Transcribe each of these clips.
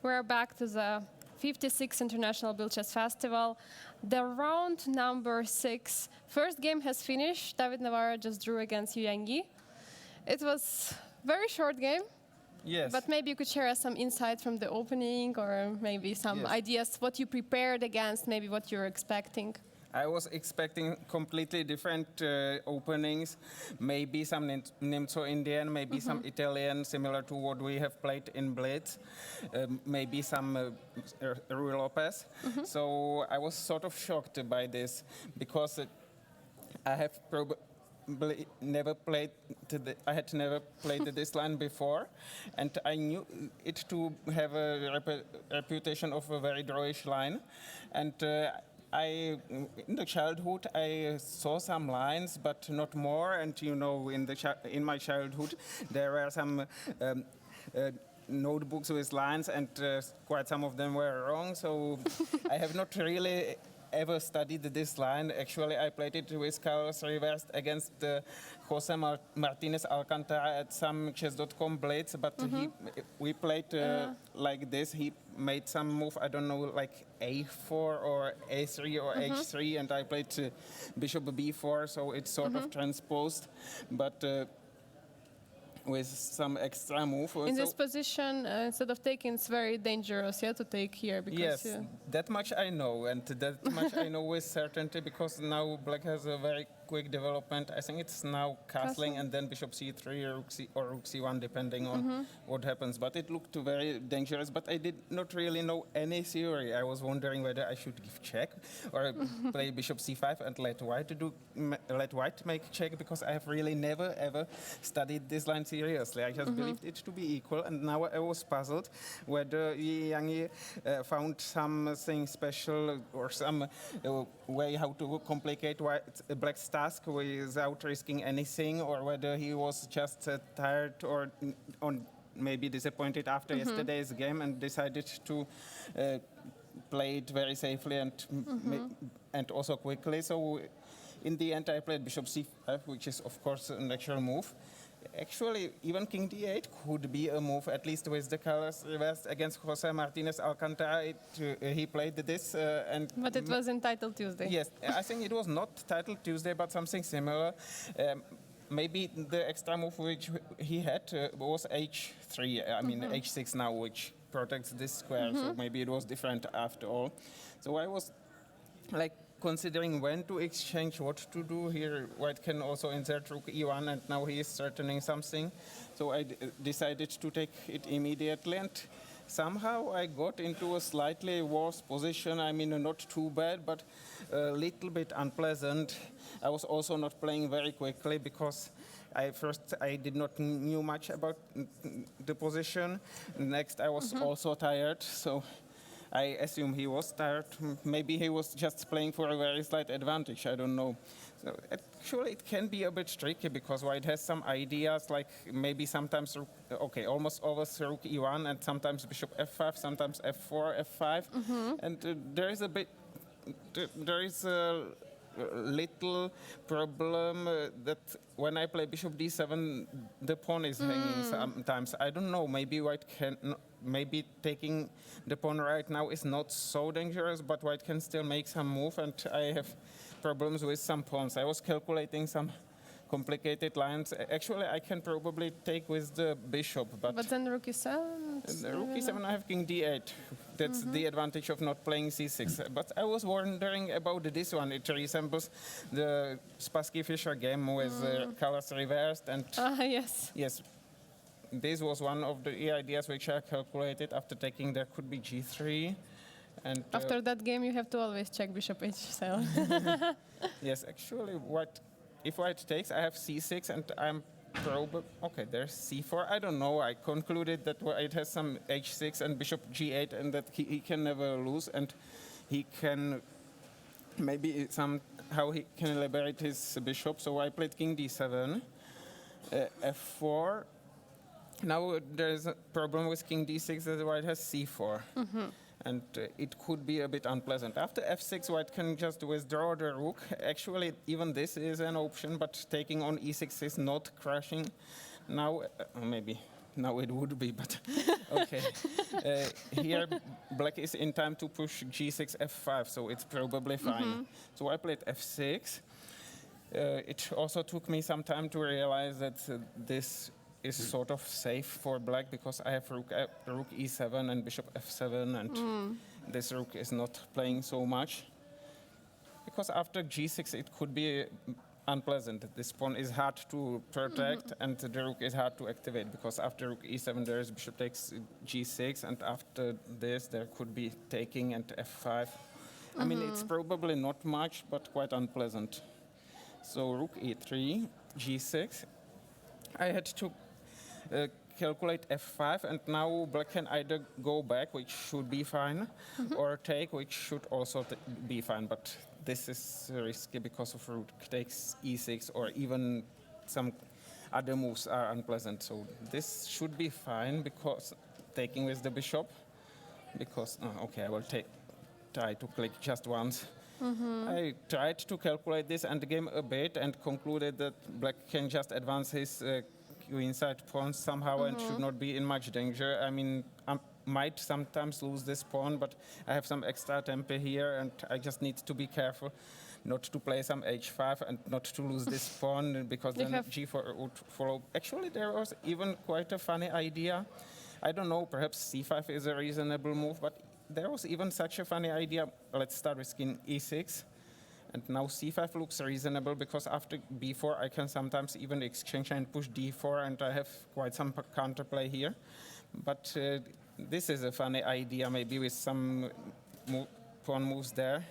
We're back to the 56th International Biel Chess Festival. The round number 6. First game has finished. David Navara just drew against Yu Yangyi. It was very short game. Yes. But maybe you could share us some insights from the opening, or maybe some Yes. ideas, what you prepared against, maybe what you're expecting. I was expecting completely different openings, maybe some Nimzo-Indian, maybe some Italian, similar to what we have played in Blitz, maybe some Rui Lopez. So I was sort of shocked by this, because I have never played I had never played this line before, and I knew it to have a reputation of a very drawish line, and in the childhood, I saw some lines, but not more. And you know, in my childhood, there were some notebooks with lines, and quite some of them were wrong. So I have not really ever studied this line. Actually, I played it with Carlos reversed against Jose Martinez Alcantara at some chess.com blades, but we played like this. He made some move, I don't know, like a4 or a3 or h3, and I played bishop b4, so it's sort of transposed, but with some extra move. In this position, instead of taking, it's very dangerous, to take here. Because, yes, that much I know, and that much I know with certainty, because now black has a very quick development. I think it's now castling and then bishop c3 or rook c1, depending on what happens. But it looked very dangerous, but I did not really know any theory. I was wondering whether I should give check or play bishop c5 and let white make check, because I have really never ever studied this line seriously. I just believed it to be equal, and now I was puzzled whether Yu Yangyi found something special or some way how to complicate black's task without risking anything, or whether he was just tired or maybe disappointed after yesterday's game and decided to play it very safely and also quickly. So in the end, I played bishop c5, which is of course a natural move. Actually, even king d8 could be a move, at least with the colors reversed against Jose Martinez Alcantara. He played this. But it was in Title Tuesday. Yes, I think it was not Title Tuesday, but something similar. Maybe the extra move which he had was h3, I mean h6 now, which protects this square, so maybe it was different after all. So I was like considering when to exchange, what to do here. White can also insert rook e1, and now he is threatening something. So I decided to take it immediately, and somehow I got into a slightly worse position. I mean, not too bad, but a little bit unpleasant. I was also not playing very quickly, because I did not knew much about the position. Next, I was also tired, so I assume he was tired. Maybe he was just playing for a very slight advantage. I don't know. So actually, it can be a bit tricky, because white has some ideas, like maybe sometimes, almost always rook e1, and sometimes bishop f5, sometimes f4, f5, and there is a little problem that when I play bishop d7, the pawn is hanging sometimes. I don't know, maybe white can, maybe taking the pawn right now is not so dangerous, but white can still make some move, and I have problems with some pawns. I was calculating some complicated lines. Actually, I can probably take with the bishop, but then rook e7? Rook e7, I have king d8. That's the advantage of not playing c6. But I was wondering about this one. It resembles the Spassky-Fischer game with colors reversed. And yes. Yes, this was one of the ideas which I calculated. After taking, there could be g3. And after that game, you have to always check bishop h7. Yes, actually, if white takes, I have c6, and I'm probably... Okay, there's c4. I don't know. I concluded that white has some h6 and bishop g8, and that he can never lose, and he can... Maybe somehow he can liberate his bishop. So I played king d7, f4. Now there's a problem with king d6, that white has c4. And it could be a bit unpleasant. After f6, white can just withdraw the rook. Actually, even this is an option, but taking on e6 is not crushing. Now, maybe now it would be, but okay. Here, black is in time to push g6, f5, so it's probably fine. So I played f6. It also took me some time to realize that this is sort of safe for black because I have rook e7 and bishop f7, and this rook is not playing so much. Because after g6 it could be unpleasant. This pawn is hard to protect and the rook is hard to activate because after rook e7 there is bishop takes g6, and after this there could be taking and f5. I mean, it's probably not much, but quite unpleasant. So rook e3, g6. I had to calculate f5, and now black can either go back, which should be fine, or take, which should also be fine. But this is risky because of rook takes e6, or even some other moves are unpleasant. So this should be fine because taking with the bishop. Because okay, I will try to click just once. I tried to calculate this and game a bit and concluded that black can just advance his queenside pawns somehow and should not be in much danger. I mean, I might sometimes lose this pawn, but I have some extra tempo here and I just need to be careful not to play some h5 and not to lose this pawn because then g4 would follow. Actually, there was even quite a funny idea. I don't know, perhaps c5 is a reasonable move, but there was even such a funny idea. Let's start with king e6. And now c5 looks reasonable because after b4 I can sometimes even exchange and push d4, and I have quite some counterplay here. But this is a funny idea, maybe with some pawn moves there.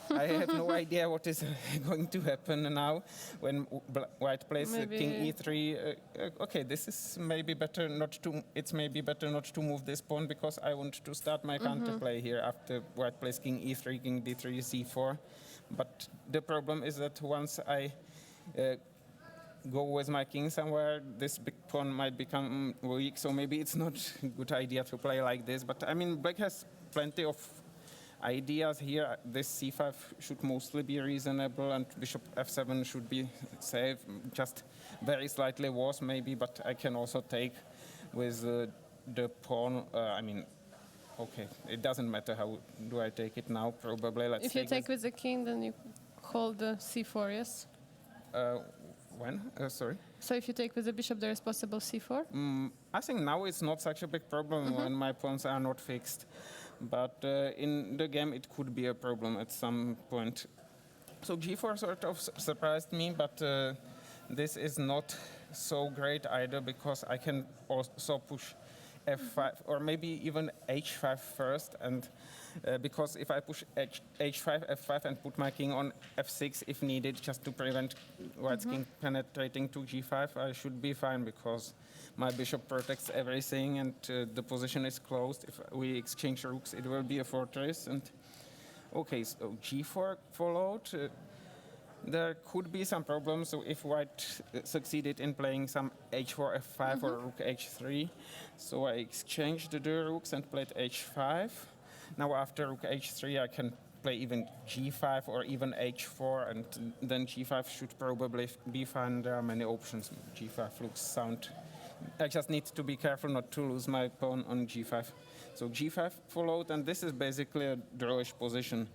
I have no idea what is going to happen now when white plays king e3. Okay, this is maybe better not to. It's maybe better not to move this pawn because I want to start my counterplay here after white plays king e3, king d3, c4. But the problem is that once I go with my king somewhere, this big pawn might become weak. So maybe it's not a good idea to play like this. But I mean, black has plenty of ideas here. This c5 should mostly be reasonable, and bishop f7 should be safe, just very slightly worse maybe, but I can also take with the pawn. I mean, okay, it doesn't matter how do I take it now, probably. If you take with the king, then you hold the c4, yes? When? Sorry? So if you take with the bishop, there is possible c4? I think now it's not such a big problem when my pawns are not fixed. But in the game, it could be a problem at some point. So g4 sort of surprised me, but this is not so great either because I can also push f5 or maybe even h5 first, and because if I push h5, f5 and put my king on f6 if needed just to prevent white's king penetrating to g5, I should be fine because my bishop protects everything and the position is closed. If we exchange rooks, it will be a fortress. And okay, so g4 followed. There could be some problems. So if white succeeded in playing some h4, f5 or rook h3, so I exchanged the rooks and played h5. Now after rook h3, I can play even g5 or even h4, and then g5 should probably be fine. There are many options. g5 looks sound. I just need to be careful not to lose my pawn on g5. So g5 followed, and this is basically a drawish position.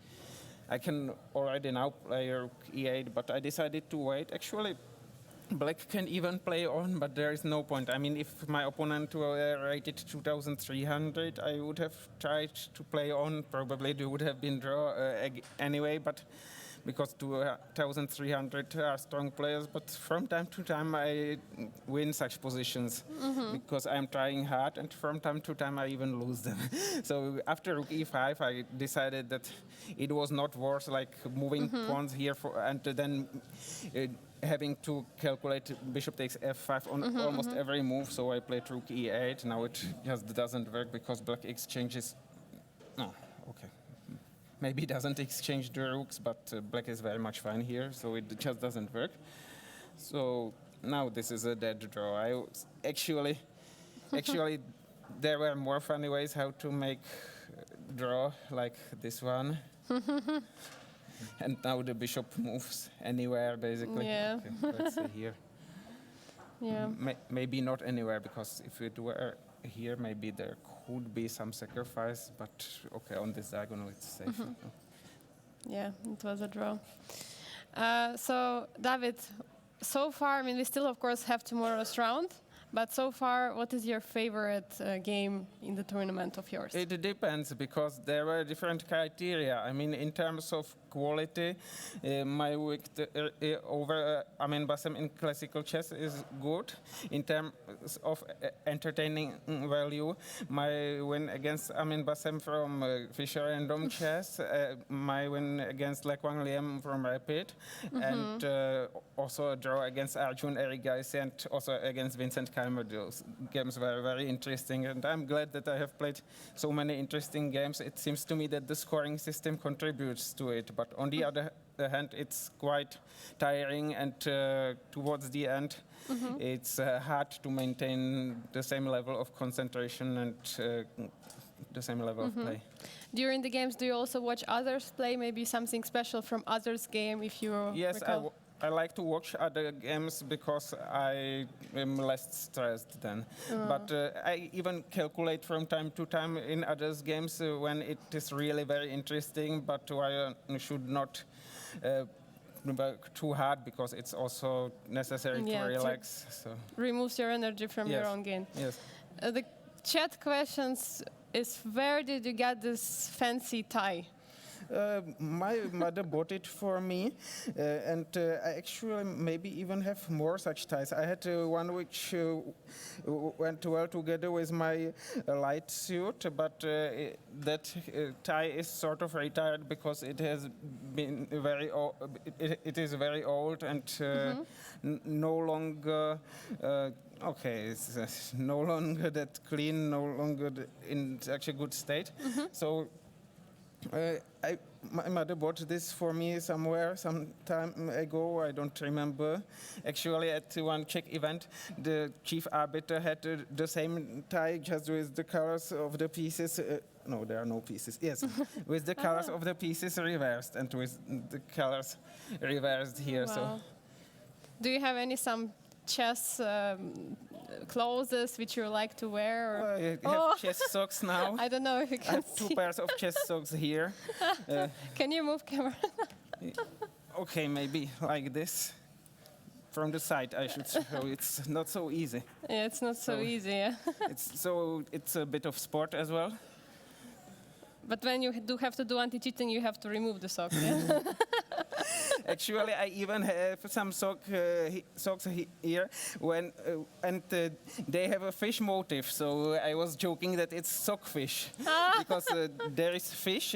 I can already now play rook e8, but I decided to wait. Actually, black can even play on, but there is no point. I mean, if my opponent were rated 2,300, I would have tried to play on. Probably there would have been draw anyway, but because 2,300 are strong players, but from time to time I win such positions because I'm trying hard, and from time to time I even lose them. So after rook e5, I decided that it was not worth like moving pawns here and then having to calculate bishop takes f5 on almost every move. So I played rook e8. Now it just doesn't work because black exchanges. No, okay. Maybe it doesn't exchange the rooks, but black is very much fine here, so it just doesn't work. So now this is a dead draw. Actually, there were more funny ways how to make draw, like this one. And now the bishop moves anywhere, basically. Yeah. Okay, let's see here. Yeah. Maybe not anywhere, because if it were here, maybe there could be some sacrifice. But okay, on this diagonal, it's safe. Yeah, it was a draw. So, David, so far, I mean, we still, of course, have tomorrow's round. But so far, what is your favorite game in the tournament of yours? It depends, because there were different criteria. I mean, in terms of quality, my victory over Amin Bassem in classical chess is good. In terms of entertaining value, my win against Amin Bassem from Fischer and Dom chess, my win against Le Quang Liem from Rapid, and also a draw against Arjun Erigaisi and also against Vincent Keimer. Those games were very interesting, and I'm glad that I have played so many interesting games. It seems to me that the scoring system contributes to it, but on the other hand, it's quite tiring, and towards the end, it's hard to maintain the same level of concentration and the same level of play. During the games, do you also watch others play? Maybe something special from others' game, if you Yes, recall? I like to watch other games because I am less stressed then. But I even calculate from time to time in others' games when it is really very interesting, but I should not work too hard, because it's also necessary to relax. So removes your energy from your own game. Yes. The chat questions is, where did you get this fancy tie? My mother bought it for me, and I actually maybe even have more such ties. I had one which went well together with my light suit, but that tie is sort of retired because it has been very it is very old and no longer okay, it's no longer that clean, no longer in such a good state. So my mother bought this for me somewhere some time ago. I don't remember. Actually, at one Czech event, the chief arbiter had the same tie, just with the colors of the pieces. No, there are no pieces. Yes, with the colors of the pieces reversed, and with the colors reversed here. Wow. So, do you have some chess clothes which you like to wear? Or? I have chess socks now. I don't know if you I can have see. 2 pairs of chess socks here. Can you move camera? Okay, maybe like this. From the side, I should show. It's not so easy. Yeah, it's not so easy. Yeah. It's a bit of sport as well. But when you do have to do anti-cheating, you have to remove the socks. Yeah? Actually, I even have some socks here, and they have a fish motif. So I was joking that it's sockfish, because there is fish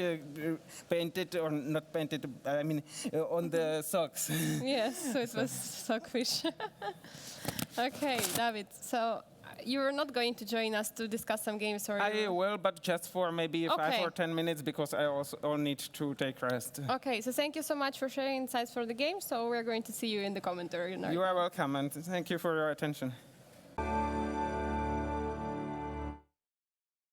painted or not painted. I mean, on the socks. Yes, so it was sockfish. Okay, David. So you're not going to join us to discuss some games, or I will, but just for maybe 5 or 10 minutes, because I also need to take rest. Okay, so thank you so much for sharing insights for the game. So we're going to see you in the commentary. You are welcome, and thank you for your attention.